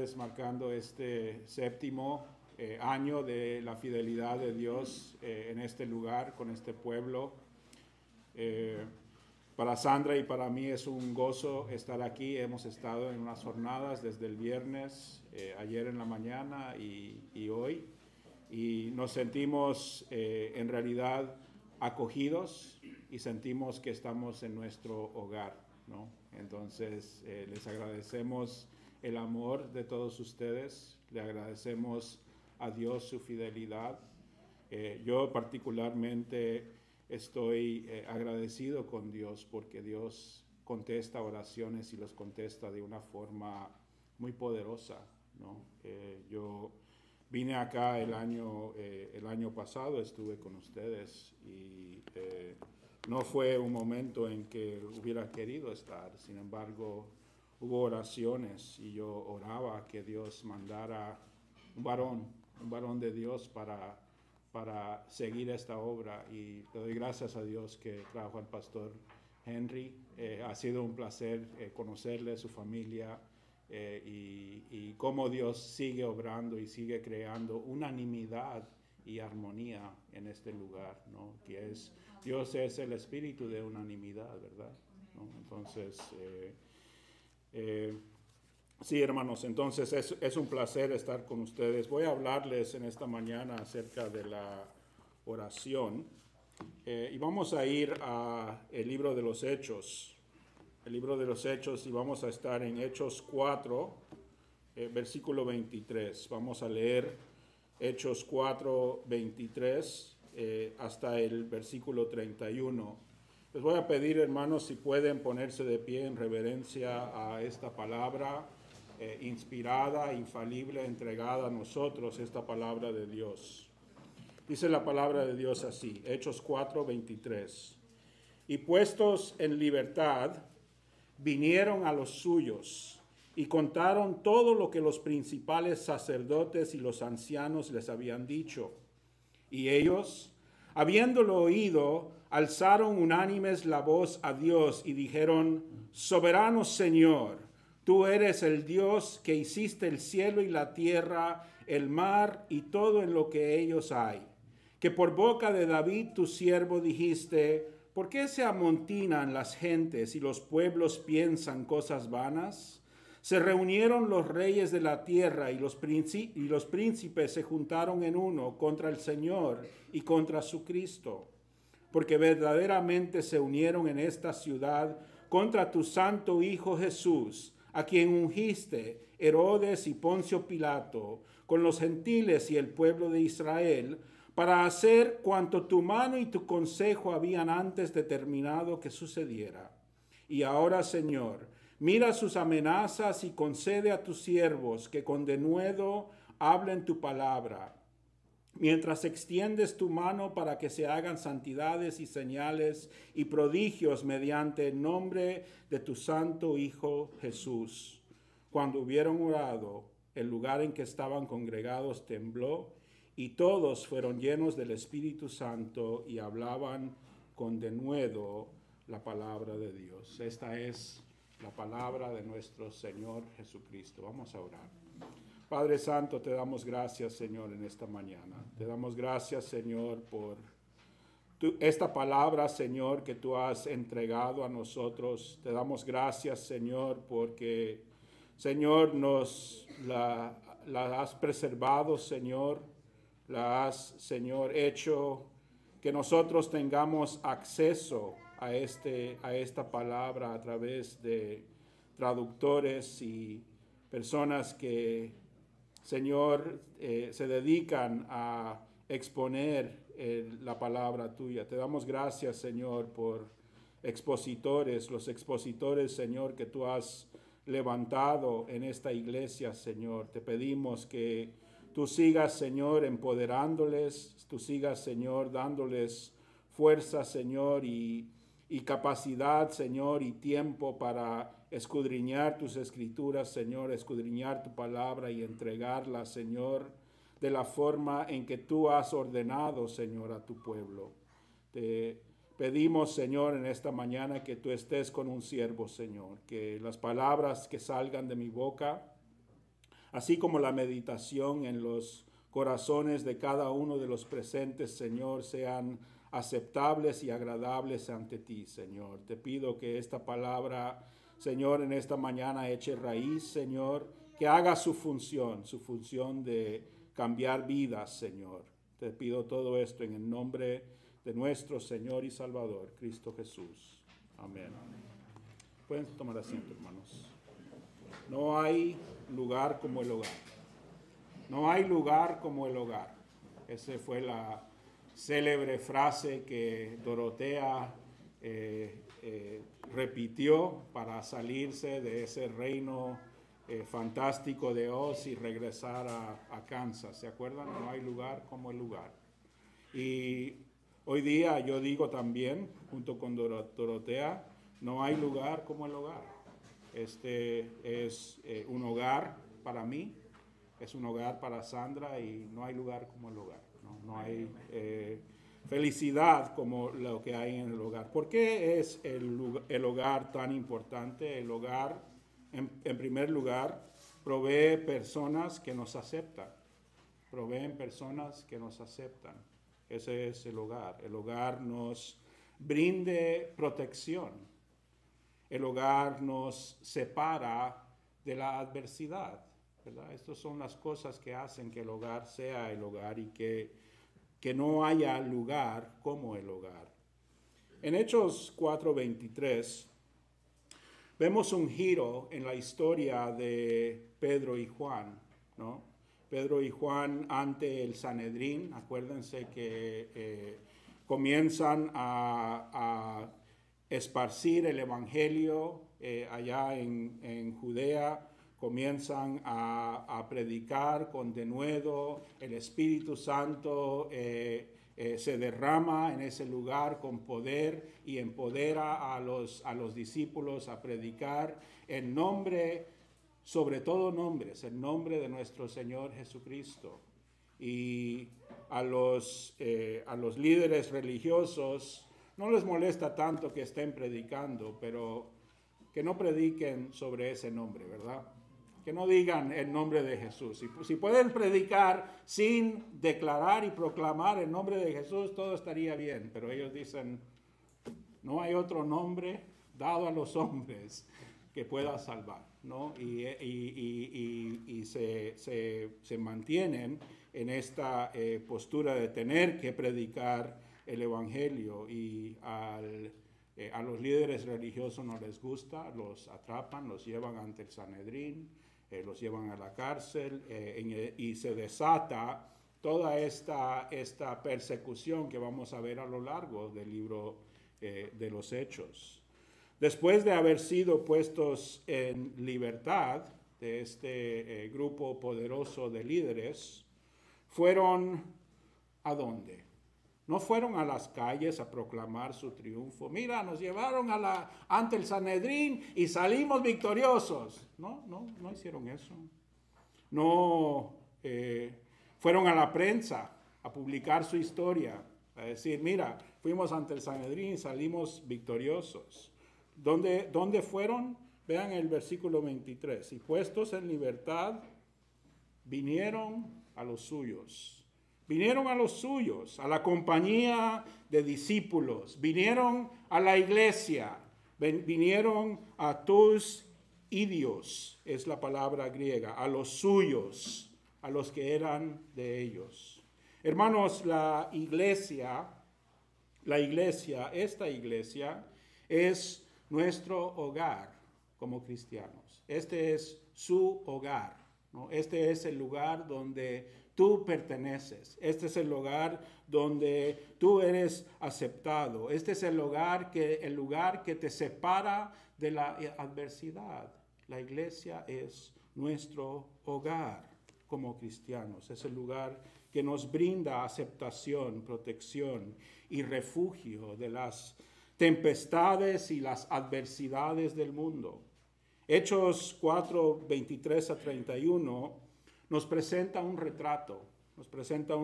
ustedes marcando este séptimo año de la fidelidad de Dios en este lugar, con este pueblo. Para Sandra y para mí es un gozo estar aquí. Hemos estado en unas jornadas desde el viernes, ayer en la mañana y hoy. Y nos sentimos en realidad acogidos y sentimos que estamos en nuestro hogar, ¿no? Entonces les agradecemos el amor de todos ustedes, le agradecemos a Dios su fidelidad. Yo particularmente estoy agradecido con Dios porque Dios contesta oraciones y los contesta de una forma muy poderosa, ¿no? Yo vine acá el año pasado, estuve con ustedes y no fue un momento en que hubiera querido estar. Sin embargo, hubo oraciones y yo oraba que Dios mandara un varón de Dios para seguir esta obra. Y le doy gracias a Dios que trajo al pastor Henry. Ha sido un placer conocerle, su familia. Y cómo Dios sigue obrando y sigue creando unanimidad y armonía en este lugar, ¿no? Que Dios es el espíritu de unanimidad, ¿verdad? ¿No? Entonces, sí, hermanos, entonces es un placer estar con ustedes. Voy a hablarles en esta mañana acerca de la oración y vamos a ir al libro de los Hechos. El libro de los Hechos, y vamos a estar en Hechos 4, versículo 23. Vamos a leer Hechos 4, 23 hasta el versículo 31. Les voy a pedir, hermanos, si pueden ponerse de pie en reverencia a esta palabra inspirada, infalible, entregada a nosotros, esta palabra de Dios. Dice la palabra de Dios así, Hechos 4, 23. Y puestos en libertad, vinieron a los suyos y contaron todo lo que los principales sacerdotes y los ancianos les habían dicho. Y ellos, habiéndolo oído, alzaron unánimes la voz a Dios y dijeron: Soberano Señor, tú eres el Dios que hiciste el cielo y la tierra, el mar y todo en lo que ellos hay. Que por boca de David tu siervo dijiste: ¿por qué se amontinan las gentes y los pueblos piensan cosas vanas? Se reunieron los reyes de la tierra y los príncipes se juntaron en uno contra el Señor y contra su Cristo, porque verdaderamente se unieron en esta ciudad contra tu santo Hijo Jesús, a quien ungiste Herodes y Poncio Pilato, con los gentiles y el pueblo de Israel, para hacer cuanto tu mano y tu consejo habían antes determinado que sucediera. Y ahora, Señor, mira sus amenazas y concede a tus siervos que con denuedo hablen tu palabra, mientras extiendes tu mano para que se hagan santidades y señales y prodigios mediante el nombre de tu santo Hijo Jesús. Cuando hubieron orado, el lugar en que estaban congregados tembló, y todos fueron llenos del Espíritu Santo y hablaban con denuedo la palabra de Dios. Esta es la palabra de nuestro Señor Jesucristo. Vamos a orar. Padre Santo, te damos gracias, Señor, en esta mañana. Te damos gracias, Señor, por esta palabra, Señor, que tú has entregado a nosotros. Te damos gracias, Señor, porque, Señor, nos la has preservado, Señor. La has, Señor, hecho que nosotros tengamos acceso a esta palabra a través de traductores y personas que, Señor, se dedican a exponer la palabra tuya. Te damos gracias, Señor, por los expositores, Señor, que tú has levantado en esta iglesia, Señor. Te pedimos que tú sigas, Señor, empoderándoles, tú sigas, Señor, dándoles fuerza, Señor, y capacidad, Señor, y tiempo para escudriñar tus escrituras, Señor, escudriñar tu palabra y entregarla, Señor, de la forma en que tú has ordenado, Señor, a tu pueblo. Te pedimos, Señor, en esta mañana que tú estés con un siervo, Señor, que las palabras que salgan de mi boca así como la meditación en los corazones de cada uno de los presentes, Señor, sean aceptables y agradables ante ti, Señor. Te pido que esta palabra, Señor, en esta mañana eche raíz, Señor, que haga su función de cambiar vidas, Señor. Te pido todo esto en el nombre de nuestro Señor y Salvador, Cristo Jesús. Amén. Pueden tomar asiento, hermanos. No hay lugar como el hogar. No hay lugar como el hogar. Esa fue la célebre frase que Dorotea repitió para salirse de ese reino fantástico de Oz y regresar a Kansas. ¿Se acuerdan? No hay lugar como el lugar. Y hoy día yo digo también, junto con Dorotea, no hay lugar como el hogar. Este es un hogar para mí, es un hogar para Sandra y no hay lugar como el hogar. No hay felicidad como lo que hay en el hogar. ¿Por qué es el hogar tan importante? El hogar, en primer lugar, provee personas que nos aceptan. Proveen personas que nos aceptan. Ese es el hogar. El hogar nos brinde protección. El hogar nos separa de la adversidad, ¿verdad? Estas son las cosas que hacen que el hogar sea el hogar y que no haya lugar como el hogar. En Hechos 4:23 vemos un giro en la historia de Pedro y Juan, ¿no? Pedro y Juan ante el Sanedrín, acuérdense que comienzan a esparcir el evangelio allá en Judea, comienzan a predicar con denuedo, el Espíritu Santo se derrama en ese lugar con poder y empodera a los discípulos a predicar en nombre, sobre todo nombres, el nombre de nuestro Señor Jesucristo. Y a los líderes religiosos no les molesta tanto que estén predicando, pero que no prediquen sobre ese nombre, ¿verdad? Que no digan el nombre de Jesús. Si pueden predicar sin declarar y proclamar el nombre de Jesús, todo estaría bien. Pero ellos dicen, no hay otro nombre dado a los hombres que pueda salvar, ¿no? Y se mantienen en esta postura de tener que predicar el evangelio, y a los líderes religiosos no les gusta, los atrapan, los llevan ante el Sanedrín, los llevan a la cárcel, y se desata toda esta persecución que vamos a ver a lo largo del libro de los Hechos. Después de haber sido puestos en libertad de este grupo poderoso de líderes, fueron ¿a dónde? No fueron a las calles a proclamar su triunfo. Mira, nos llevaron ante el Sanedrín y salimos victoriosos. No hicieron eso. No fueron a la prensa a publicar su historia, a decir, mira, fuimos ante el Sanedrín y salimos victoriosos. ¿Dónde fueron? Vean el versículo 23. Y puestos en libertad, vinieron a los suyos. Vinieron a los suyos, a la compañía de discípulos, vinieron a la iglesia, vinieron a tus idios, es la palabra griega, a los suyos, a los que eran de ellos. Hermanos, esta iglesia es nuestro hogar como cristianos. Este es su hogar, ¿no? Este es el lugar donde tú perteneces. Este es el lugar donde tú eres aceptado. Este es el lugar que te separa de la adversidad. La iglesia es nuestro hogar como cristianos. Es el lugar que nos brinda aceptación, protección y refugio de las tempestades y las adversidades del mundo. Hechos 4:23-31 nos presenta un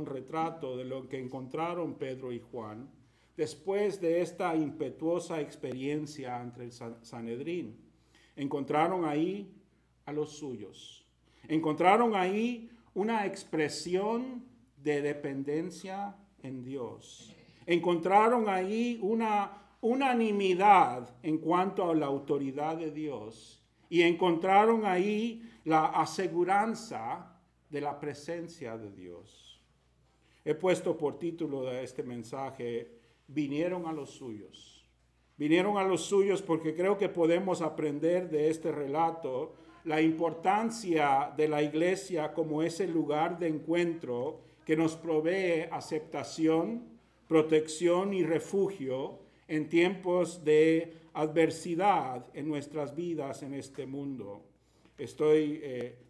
retrato de lo que encontraron Pedro y Juan después de esta impetuosa experiencia ante el Sanedrín. Encontraron ahí a los suyos. Encontraron ahí una expresión de dependencia en Dios. Encontraron ahí una unanimidad en cuanto a la autoridad de Dios. Y encontraron ahí la aseguranza de la presencia de Dios. He puesto por título de este mensaje, vinieron a los suyos. Vinieron a los suyos porque creo que podemos aprender de este relato la importancia de la iglesia como ese lugar de encuentro que nos provee aceptación, protección y refugio en tiempos de adversidad en nuestras vidas en este mundo. Estoy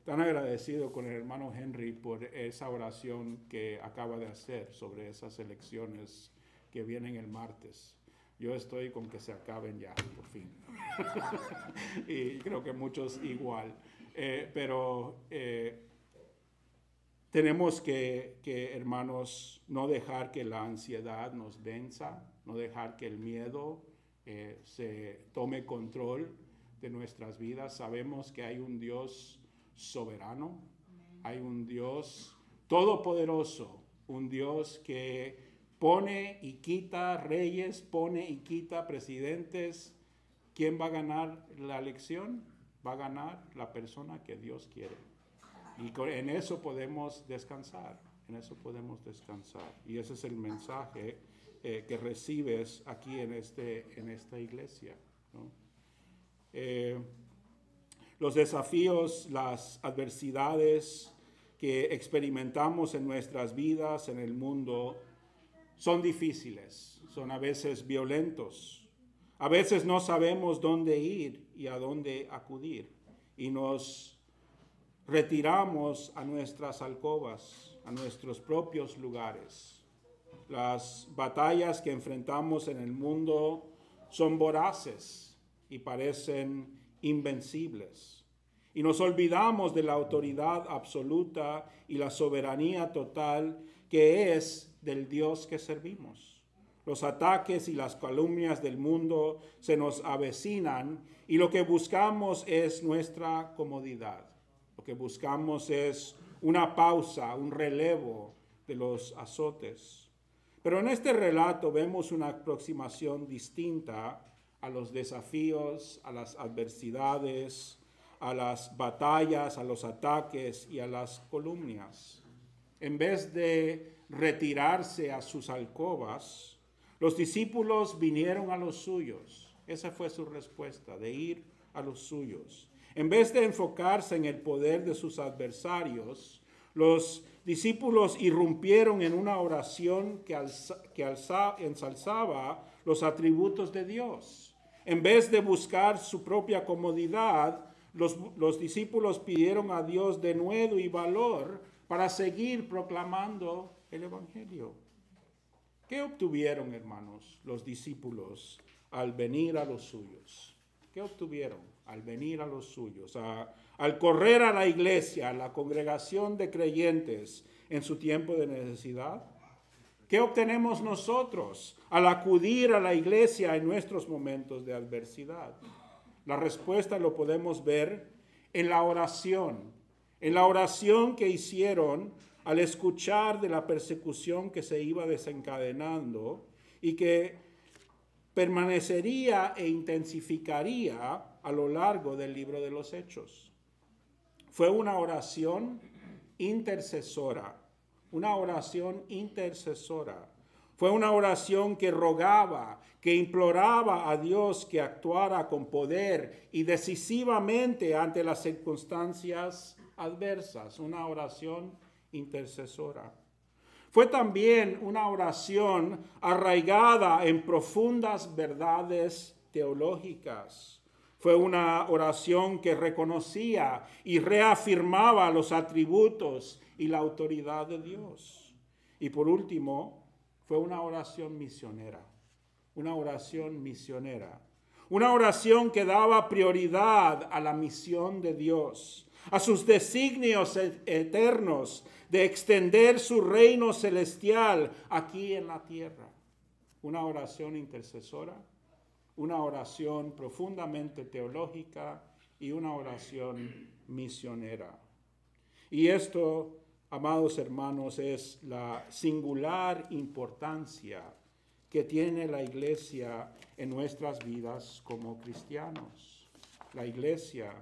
tan agradecido con el hermano Henry por esa oración que acaba de hacer sobre esas elecciones que vienen el martes. Yo estoy con que se acaben ya, por fin. Y creo que muchos igual. Pero tenemos que, hermanos, no dejar que la ansiedad nos venza, no dejar que el miedo se tome control de nuestras vidas. Sabemos que hay un Dios soberano, hay un Dios todopoderoso, un Dios que pone y quita reyes, pone y quita presidentes. ¿Quién va a ganar la elección? Va a ganar la persona que Dios quiere. Y en eso podemos descansar, en eso podemos descansar. Y ese es el mensaje que recibes aquí en esta iglesia, ¿no? Los desafíos, las adversidades que experimentamos en nuestras vidas, en el mundo, son difíciles, son a veces violentos. A veces no sabemos dónde ir y a dónde acudir. Y nos retiramos a nuestras alcobas, a nuestros propios lugares. Las batallas que enfrentamos en el mundo son voraces y parecen invencibles. Y nos olvidamos de la autoridad absoluta y la soberanía total que es del Dios que servimos. Los ataques y las calumnias del mundo se nos avecinan y lo que buscamos es nuestra comodidad. Lo que buscamos es una pausa, un relevo de los azotes. Pero en este relato vemos una aproximación distinta a los desafíos, a las adversidades, a las batallas, a los ataques y a las calumnias. En vez de retirarse a sus alcobas, los discípulos vinieron a los suyos. Esa fue su respuesta, de ir a los suyos. En vez de enfocarse en el poder de sus adversarios, los discípulos irrumpieron en una oración que ensalzaba los atributos de Dios. En vez de buscar su propia comodidad, los discípulos pidieron a Dios denuedo y valor para seguir proclamando el Evangelio. ¿Qué obtuvieron, hermanos, los discípulos al venir a los suyos? ¿Qué obtuvieron al venir a los suyos? Al correr a la iglesia, a la congregación de creyentes en su tiempo de necesidad. ¿Qué obtenemos nosotros al acudir a la iglesia en nuestros momentos de adversidad? La respuesta lo podemos ver en la oración que hicieron al escuchar de la persecución que se iba desencadenando y que permanecería e intensificaría a lo largo del libro de los Hechos. Fue una oración intercesora, Fue una oración que rogaba, que imploraba a Dios que actuara con poder y decisivamente ante las circunstancias adversas. Una oración intercesora. Fue también una oración arraigada en profundas verdades teológicas. Fue una oración que reconocía y reafirmaba los atributos y la autoridad de Dios. Y por último, fue una oración misionera. Una oración que daba prioridad a la misión de Dios, a sus designios eternos de extender su reino celestial aquí en la tierra. Una oración intercesora, una oración profundamente teológica y una oración misionera. Y esto, amados hermanos, es la singular importancia que tiene la iglesia en nuestras vidas como cristianos. La iglesia,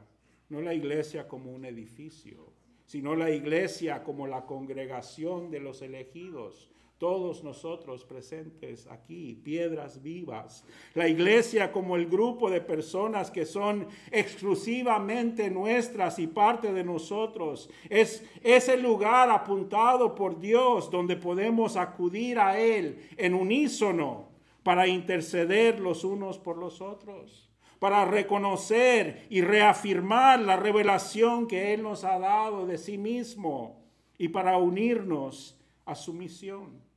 no la iglesia como un edificio, sino la iglesia como la congregación de los elegidos, todos nosotros presentes aquí, piedras vivas. La iglesia como el grupo de personas que son exclusivamente nuestras y parte de nosotros. Es ese lugar apuntado por Dios donde podemos acudir a Él en unísono para interceder los unos por los otros, para reconocer y reafirmar la revelación que Él nos ha dado de sí mismo y para unirnos a su misión.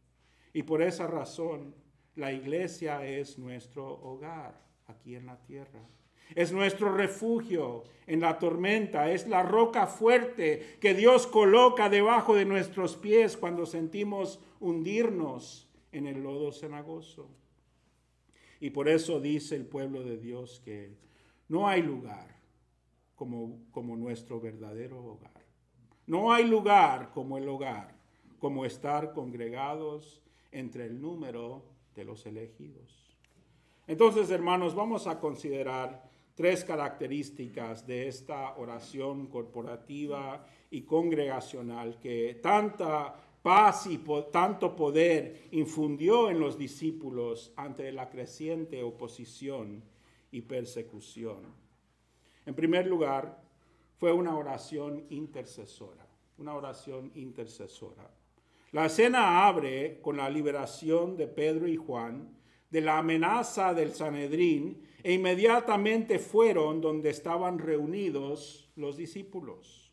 Y por esa razón, la iglesia es nuestro hogar aquí en la tierra. Es nuestro refugio en la tormenta. Es la roca fuerte que Dios coloca debajo de nuestros pies cuando sentimos hundirnos en el lodo cenagoso. Y por eso dice el pueblo de Dios que no hay lugar como nuestro verdadero hogar. No hay lugar, como estar congregados entre el número de los elegidos. Entonces, hermanos, vamos a considerar 3 características de esta oración corporativa y congregacional que tanta paz y tanto poder infundió en los discípulos ante la creciente oposición y persecución. En primer lugar, fue una oración intercesora, La escena abre con la liberación de Pedro y Juan de la amenaza del Sanedrín e inmediatamente fueron donde estaban reunidos los discípulos.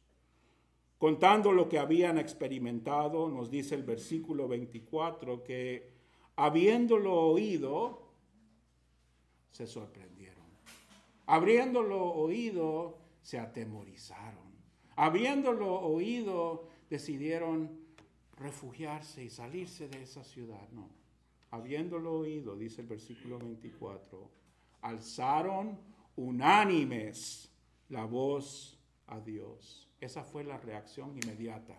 Contando lo que habían experimentado, nos dice el versículo 24 que habiéndolo oído, se sorprendieron. Habiéndolo oído, se atemorizaron. Habiéndolo oído, decidieron refugiarse y salirse de esa ciudad. No. Habiéndolo oído, dice el versículo 24, alzaron unánimes la voz a Dios. Esa fue la reacción inmediata.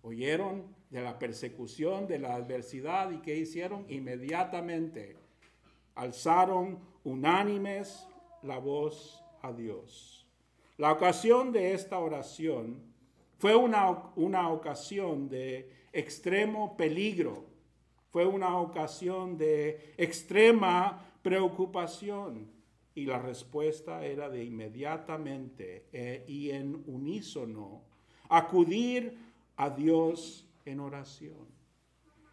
Oyeron de la persecución, de la adversidad, y ¿qué hicieron? Inmediatamente alzaron unánimes la voz a Dios. La ocasión de esta oración fue una ocasión de extremo peligro, fue una ocasión de extrema preocupación y la respuesta era de inmediatamente y en unísono acudir a Dios en oración.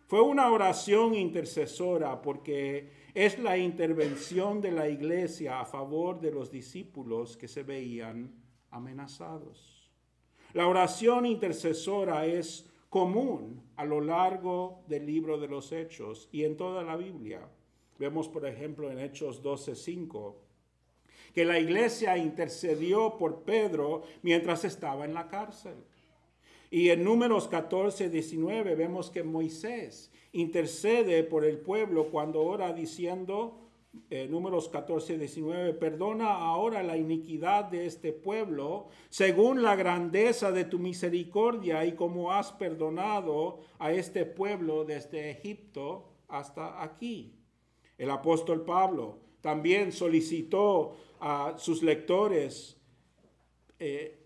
Fue una oración intercesora porque es la intervención de la iglesia a favor de los discípulos que se veían amenazados. La oración intercesora es común a lo largo del libro de los Hechos y en toda la Biblia. Vemos, por ejemplo, en Hechos 12:5, que la iglesia intercedió por Pedro mientras estaba en la cárcel. Y en Números 14:19 vemos que Moisés intercede por el pueblo cuando ora diciendo, Números 14:19, perdona ahora la iniquidad de este pueblo según la grandeza de tu misericordia y como has perdonado a este pueblo desde Egipto hasta aquí. El apóstol Pablo también solicitó a sus lectores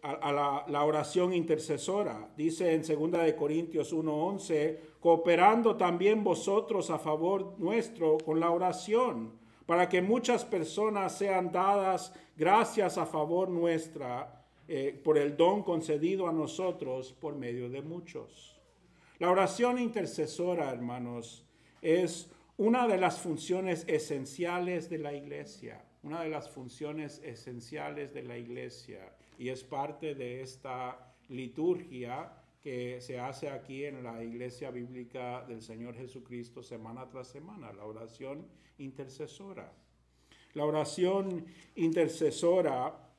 a la oración intercesora. Dice en 2 Corintios 1:11, cooperando también vosotros a favor nuestro con la oración, para que muchas personas sean dadas gracias a favor nuestra por el don concedido a nosotros por medio de muchos. La oración intercesora, hermanos, es una de las funciones esenciales de la iglesia, y es parte de esta liturgia que se hace aquí en la Iglesia Bíblica del Señor Jesucristo semana tras semana, la oración intercesora. La oración intercesora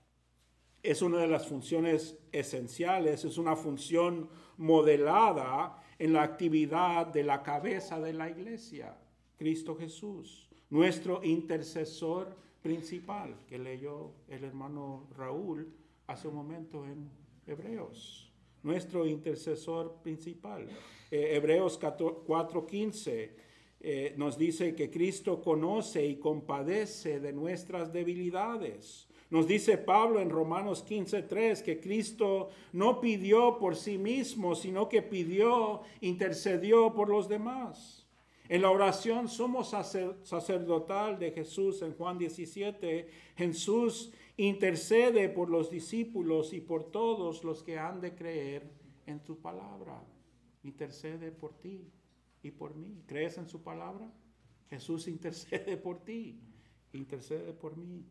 es una de las funciones esenciales, es una función modelada en la actividad de la cabeza de la iglesia, Cristo Jesús, nuestro intercesor principal, que leyó el hermano Raúl hace un momento en Hebreos. nuestro intercesor principal. Hebreos 4:15 nos dice que Cristo conoce y compadece de nuestras debilidades. Nos dice Pablo en Romanos 15:3 que Cristo no pidió por sí mismo, sino que intercedió por los demás. En la oración somos sacerdotal de Jesús en Juan 17. Jesús intercede por los discípulos y por todos los que han de creer en tu palabra. Intercede por ti y por mí. ¿Crees en su palabra? Jesús intercede por ti, intercede por mí.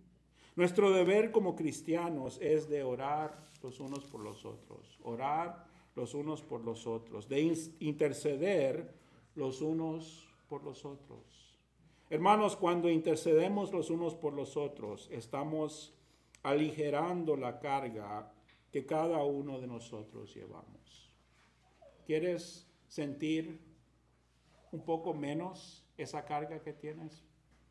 Nuestro deber como cristianos es de orar los unos por los otros, orar los unos por los otros, de interceder los unos por los otros. Hermanos, cuando intercedemos los unos por los otros, estamos aligerando la carga que cada uno de nosotros llevamos. ¿Quieres sentir un poco menos esa carga que tienes?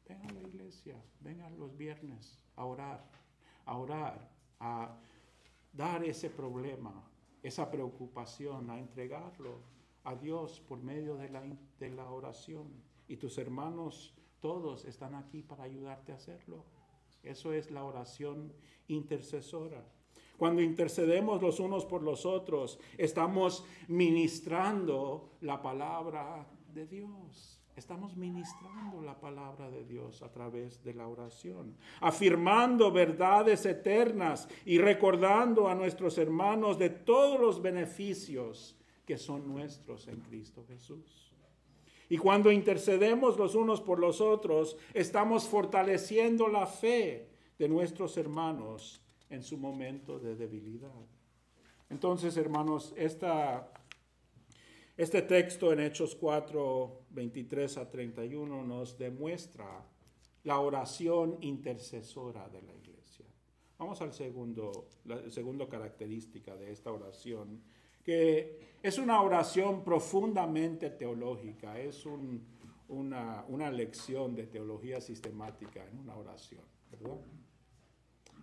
Ven a la iglesia, vengan los viernes a orar, a dar ese problema, esa preocupación, a entregarlo a Dios por medio de la oración. Y tus hermanos todos están aquí para ayudarte a hacerlo. Eso es la oración intercesora. Cuando intercedemos los unos por los otros, estamos ministrando la palabra de Dios. Estamos ministrando la palabra de Dios a través de la oración, afirmando verdades eternas y recordando a nuestros hermanos de todos los beneficios que son nuestros en Cristo Jesús. Y cuando intercedemos los unos por los otros, estamos fortaleciendo la fe de nuestros hermanos en su momento de debilidad. Entonces, hermanos, este texto en Hechos 4, 23 a 31 nos demuestra la oración intercesora de la iglesia. Vamos la segunda característica de esta oración, que es una oración profundamente teológica, es una lección de teología sistemática en una oración, ¿verdad?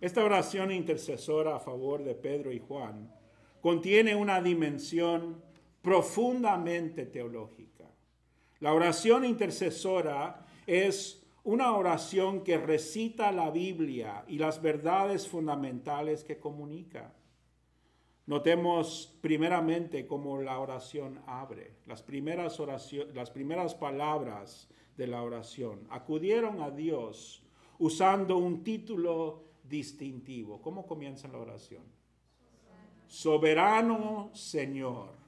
Esta oración intercesora a favor de Pedro y Juan contiene una dimensión profundamente teológica. La oración intercesora es una oración que recita la Biblia y las verdades fundamentales que comunica. Notemos primeramente cómo la oración abre. Las primeras palabras de la oración acudieron a Dios usando un título distintivo. ¿Cómo comienza la oración? Soberano Señor.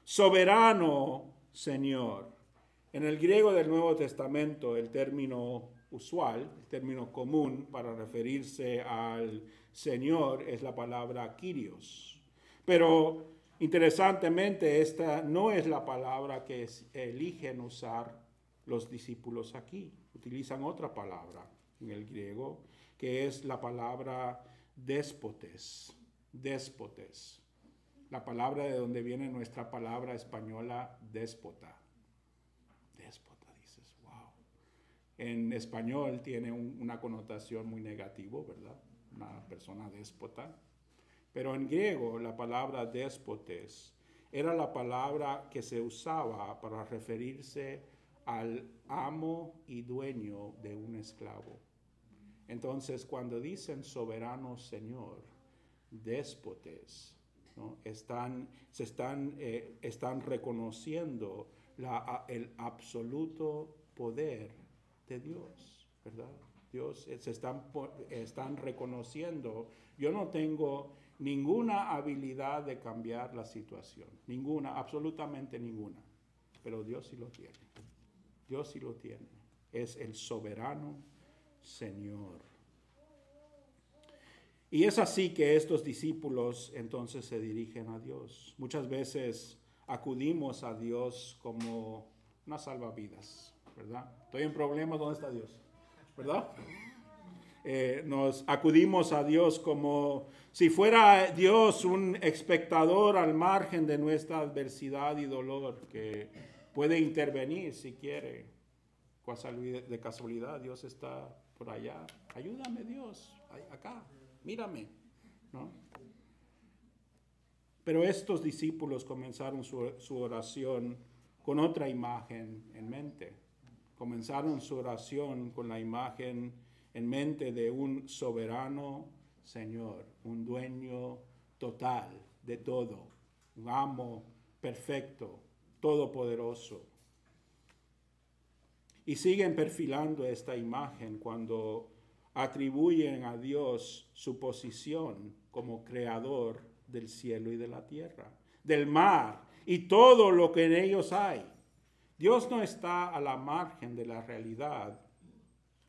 Soberano Señor. En el griego del Nuevo Testamento, el término usual, el término común para referirse al Señor es la palabra Kyrios. Pero interesantemente, esta no es la palabra que eligen usar los discípulos aquí. Utilizan otra palabra en el griego, que es la palabra déspotes. Déspotes. La palabra de donde viene nuestra palabra española déspota. Déspota, dices, wow. En español tiene una connotación muy negativa, ¿verdad? Una persona déspota. Pero en griego la palabra déspotes era la palabra que se usaba para referirse al amo y dueño de un esclavo. Entonces, cuando dicen soberano Señor, déspotes, ¿no? están reconociendo el absoluto poder de Dios, ¿verdad? Dios están reconociendo, yo no tengo ninguna habilidad de cambiar la situación, ninguna, absolutamente ninguna, pero Dios sí lo tiene. Dios sí lo tiene. Es el soberano Señor. Y es así que estos discípulos entonces se dirigen a Dios. Muchas veces acudimos a Dios como una salvavidas, ¿verdad? Estoy en problemas, ¿dónde está Dios? ¿Verdad? Nos acudimos a Dios como si fuera Dios un espectador al margen de nuestra adversidad y dolor, que puede intervenir si quiere. De casualidad, Dios está por allá. Ayúdame, Dios, acá, mírame, ¿no? Pero estos discípulos comenzaron su oración con otra imagen en mente. Comenzaron su oración con la imagen en mente de un soberano Señor, un dueño total de todo, un amo perfecto, todopoderoso. Y siguen perfilando esta imagen cuando atribuyen a Dios su posición como creador del cielo y de la tierra, del mar y todo lo que en ellos hay. Dios no está a la margen de la realidad,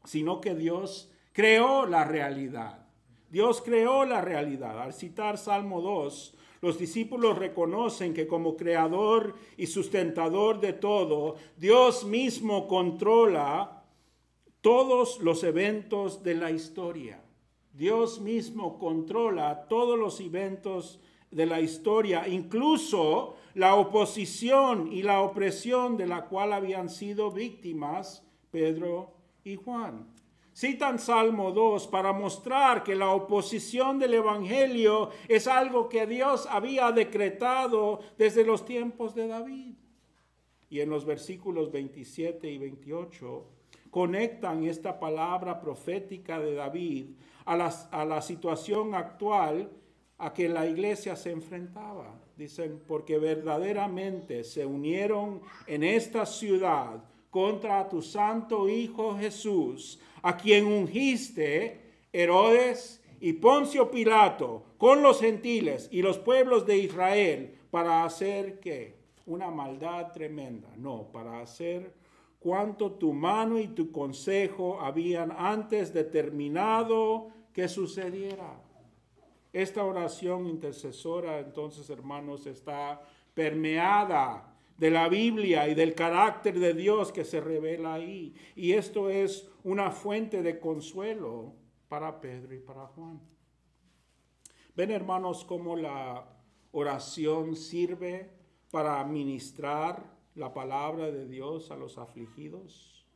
sino que Dios creó la realidad. Dios creó la realidad. Al citar Salmo 2, los discípulos reconocen que como creador y sustentador de todo, Dios mismo controla todos los eventos de la historia. Dios mismo controla todos los eventos de la historia, incluso la oposición y la opresión de la cual habían sido víctimas Pedro y Juan. Citan Salmo 2 para mostrar que la oposición del Evangelio es algo que Dios había decretado desde los tiempos de David. Y en los versículos 27 y 28 conectan esta palabra profética de David a la situación actual a que la iglesia se enfrentaba. Dicen, porque verdaderamente se unieron en esta ciudad contra tu santo Hijo Jesús, a quien ungiste Herodes y Poncio Pilato con los gentiles y los pueblos de Israel para hacer ¿qué? Una maldad tremenda. No, para hacer cuanto tu mano y tu consejo habían antes determinado que sucediera. Esta oración intercesora, entonces, hermanos, está permeada de la Biblia y del carácter de Dios que se revela ahí. Y esto es una fuente de consuelo para Pedro y para Juan. Ven, hermanos, cómo la oración sirve para ministrar la palabra de Dios a los afligidos.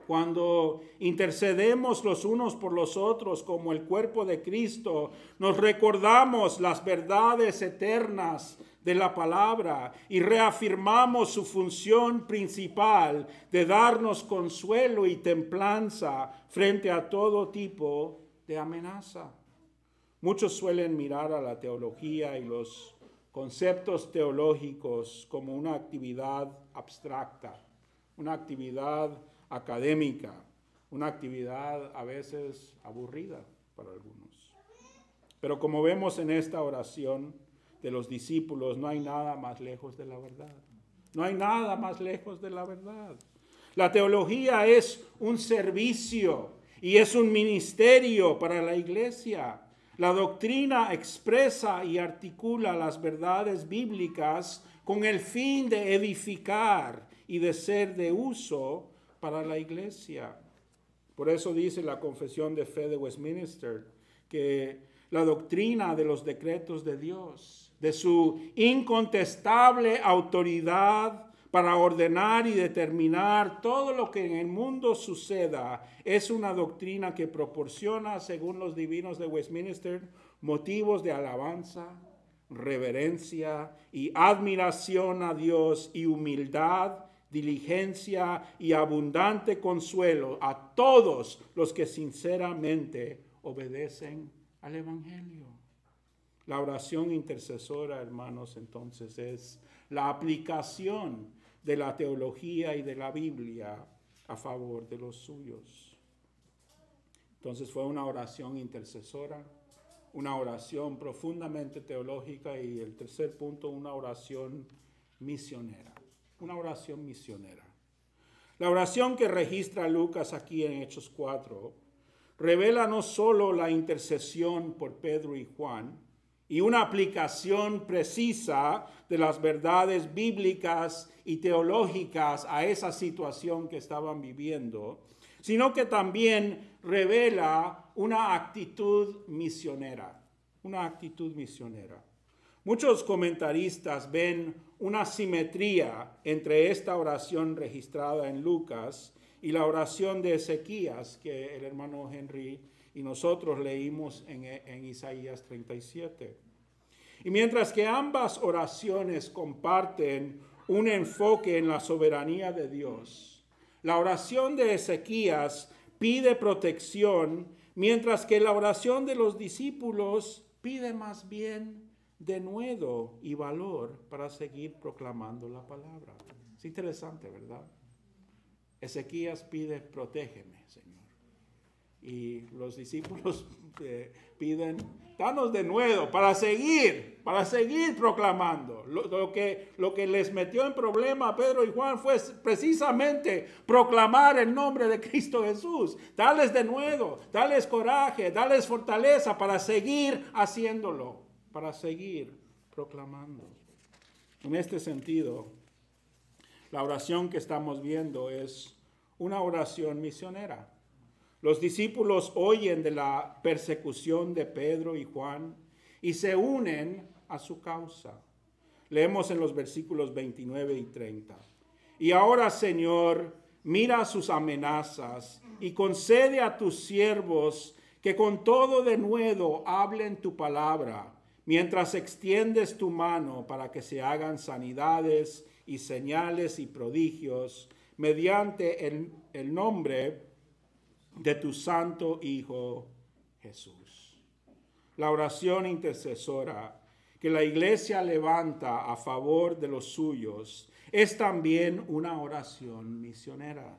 Cuando intercedemos los unos por los otros como el cuerpo de Cristo, nos recordamos las verdades eternas de la palabra y reafirmamos su función principal de darnos consuelo y templanza frente a todo tipo de amenaza. Muchos suelen mirar a la teología y los conceptos teológicos como una actividad abstracta, una actividad académica, una actividad a veces aburrida para algunos. Pero como vemos en esta oración de los discípulos, no hay nada más lejos de la verdad. No hay nada más lejos de la verdad. La teología es un servicio y es un ministerio para la iglesia. La doctrina expresa y articula las verdades bíblicas con el fin de edificar y de ser de uso para la iglesia. Por eso dice la Confesión de Fe de Westminster que la doctrina de los decretos de Dios, de su incontestable autoridad para ordenar y determinar todo lo que en el mundo suceda, es una doctrina que proporciona, según los divinos de Westminster, motivos de alabanza, reverencia y admiración a Dios y humildad, diligencia y abundante consuelo a todos los que sinceramente obedecen al Evangelio. La oración intercesora, hermanos, entonces es la aplicación de la teología y de la Biblia a favor de los suyos. Entonces fue una oración intercesora, una oración profundamente teológica y el tercer punto, una oración misionera. Una oración misionera. La oración que registra Lucas aquí en Hechos 4 revela no solo la intercesión por Pedro y Juan y una aplicación precisa de las verdades bíblicas y teológicas a esa situación que estaban viviendo, sino que también revela una actitud misionera, una actitud misionera. Muchos comentaristas ven una simetría entre esta oración registrada en Lucas y la oración de Ezequías que el hermano Henry y nosotros leímos en Isaías 37. Y mientras que ambas oraciones comparten un enfoque en la soberanía de Dios, la oración de Ezequías pide protección, mientras que la oración de los discípulos pide más bien denuedo y valor para seguir proclamando la palabra. Es interesante, ¿verdad? Ezequías pide, protégeme, Señor. Y los discípulos piden, danos denuedo para seguir proclamando. Lo que les metió en problema a Pedro y Juan fue precisamente proclamar el nombre de Cristo Jesús. Darles denuedo, darles coraje, darles fortaleza para seguir haciéndolo, para seguir proclamando. En este sentido, la oración que estamos viendo es una oración misionera. Los discípulos oyen de la persecución de Pedro y Juan y se unen a su causa. Leemos en los versículos 29 y 30. Y ahora, Señor, mira sus amenazas y concede a tus siervos que con todo denuedo hablen tu palabra, mientras extiendes tu mano para que se hagan sanidades y señales y prodigios mediante el nombre de tu santo Hijo Jesús. La oración intercesora que la iglesia levanta a favor de los suyos es también una oración misionera.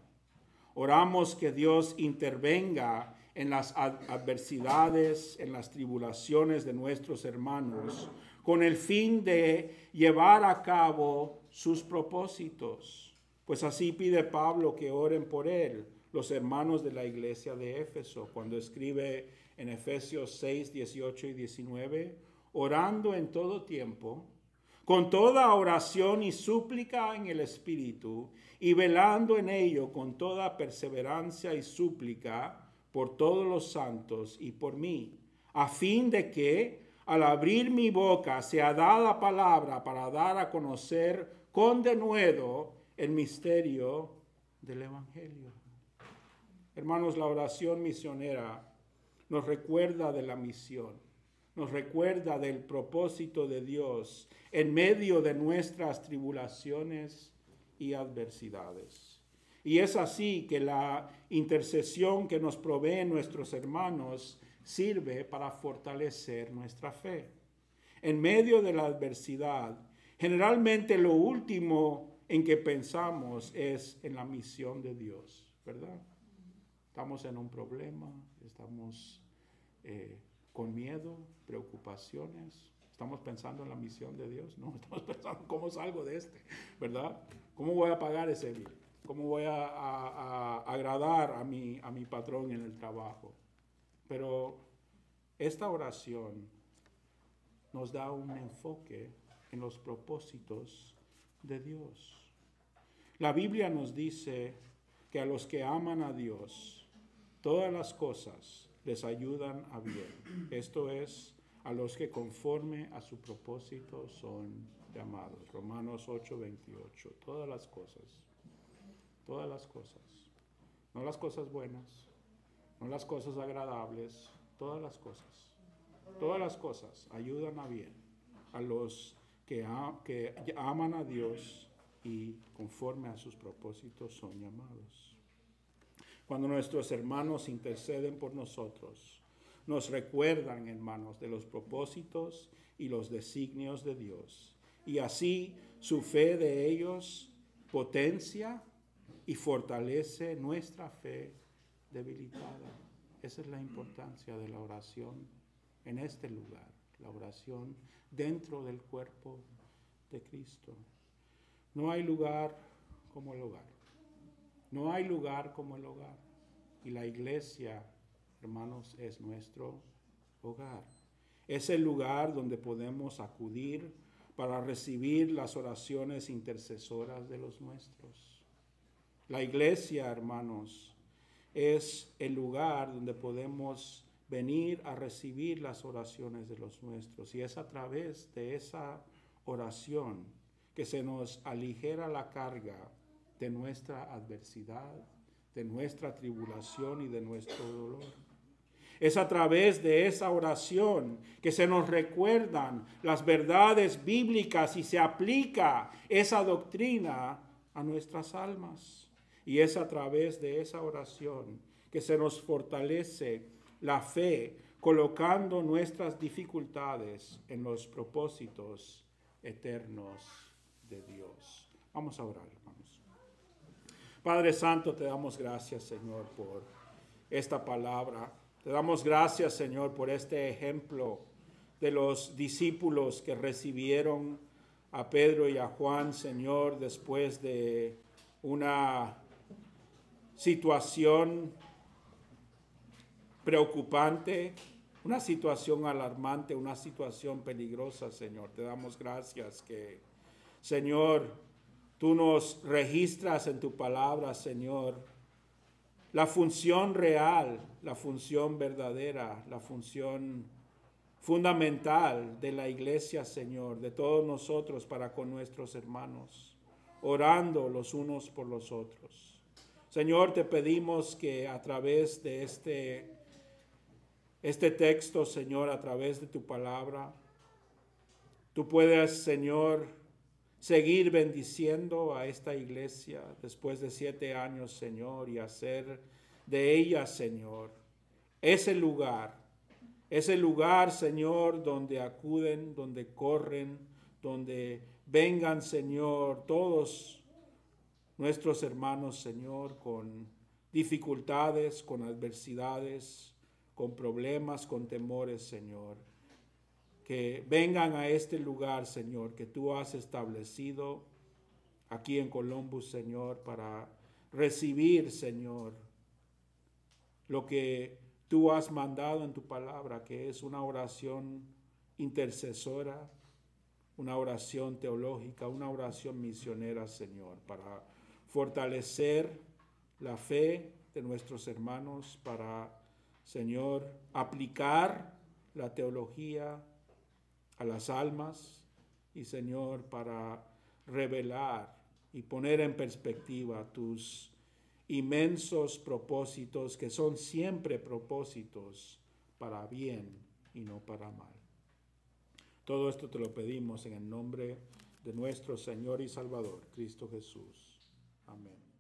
Oramos que Dios intervenga en las adversidades, en las tribulaciones de nuestros hermanos, con el fin de llevar a cabo sus propósitos. Pues así pide Pablo que oren por él, los hermanos de la iglesia de Éfeso, cuando escribe en Efesios 6, 18 y 19, orando en todo tiempo, con toda oración y súplica en el Espíritu, y velando en ello con toda perseverancia y súplica por todos los santos y por mí, a fin de que, al abrir mi boca, sea dada palabra para dar a conocer con denuedo el misterio del Evangelio. Hermanos, la oración misionera nos recuerda de la misión, nos recuerda del propósito de Dios en medio de nuestras tribulaciones y adversidades. Y es así que la intercesión que nos proveen nuestros hermanos sirve para fortalecer nuestra fe. En medio de la adversidad, generalmente lo último en que pensamos es en la misión de Dios, ¿verdad? Estamos en un problema, estamos con miedo, preocupaciones. ¿Estamos pensando en la misión de Dios? No, estamos pensando cómo salgo de ¿verdad? ¿Cómo voy a pagar ese bill? ¿Cómo voy a agradar a mi patrón en el trabajo? Pero esta oración nos da un enfoque en los propósitos de Dios. La Biblia nos dice que a los que aman a Dios, todas las cosas les ayudan a bien. Esto es, a los que conforme a su propósito son llamados. Romanos 8:28. Todas las cosas. No las cosas buenas, no las cosas agradables, todas las cosas. Todas las cosas ayudan a bien a los que aman a Dios y conforme a sus propósitos son llamados. Cuando nuestros hermanos interceden por nosotros, nos recuerdan, hermanos, de los propósitos y los designios de Dios. Y así su fe de ellos potencia y fortalece nuestra fe debilitada. Esa es la importancia de la oración en este lugar, la oración dentro del cuerpo de Cristo. No hay lugar como el hogar. No hay lugar como el hogar. Y la iglesia, hermanos, es nuestro hogar. Es el lugar donde podemos acudir para recibir las oraciones intercesoras de los nuestros. La iglesia, hermanos, es el lugar donde podemos venir a recibir las oraciones de los nuestros. Y es a través de esa oración que se nos aligera la carga de nuestra adversidad, de nuestra tribulación y de nuestro dolor. Es a través de esa oración que se nos recuerdan las verdades bíblicas y se aplica esa doctrina a nuestras almas. Y es a través de esa oración que se nos fortalece la fe, colocando nuestras dificultades en los propósitos eternos de Dios. Vamos a orar, hermanos. Padre Santo, te damos gracias, Señor, por esta palabra. Te damos gracias, Señor, por este ejemplo de los discípulos que recibieron a Pedro y a Juan, Señor, después de una situación preocupante, una situación alarmante, una situación peligrosa, Señor. Te damos gracias que, Señor, tú nos registras en tu palabra, Señor, la función real, la función verdadera, la función fundamental de la iglesia, Señor, de todos nosotros para con nuestros hermanos, orando los unos por los otros. Señor, te pedimos que a través de este texto, Señor, a través de tu palabra, tú puedas, Señor, seguir bendiciendo a esta iglesia después de 7 años, Señor, y hacer de ella, Señor, ese lugar, Señor, donde acuden, donde corren, donde vengan, Señor, todos nuestros hermanos, Señor, con dificultades, con adversidades, con problemas, con temores, Señor. Que vengan a este lugar, Señor, que tú has establecido aquí en Columbus, Señor, para recibir, Señor, lo que tú has mandado en tu palabra, que es una oración intercesora, una oración teológica, una oración misionera, Señor, para fortalecer la fe de nuestros hermanos, para, Señor, aplicar la teología a las almas y, Señor, para revelar y poner en perspectiva tus inmensos propósitos, que son siempre propósitos para bien y no para mal. Todo esto te lo pedimos en el nombre de nuestro Señor y Salvador, Cristo Jesús. Amén.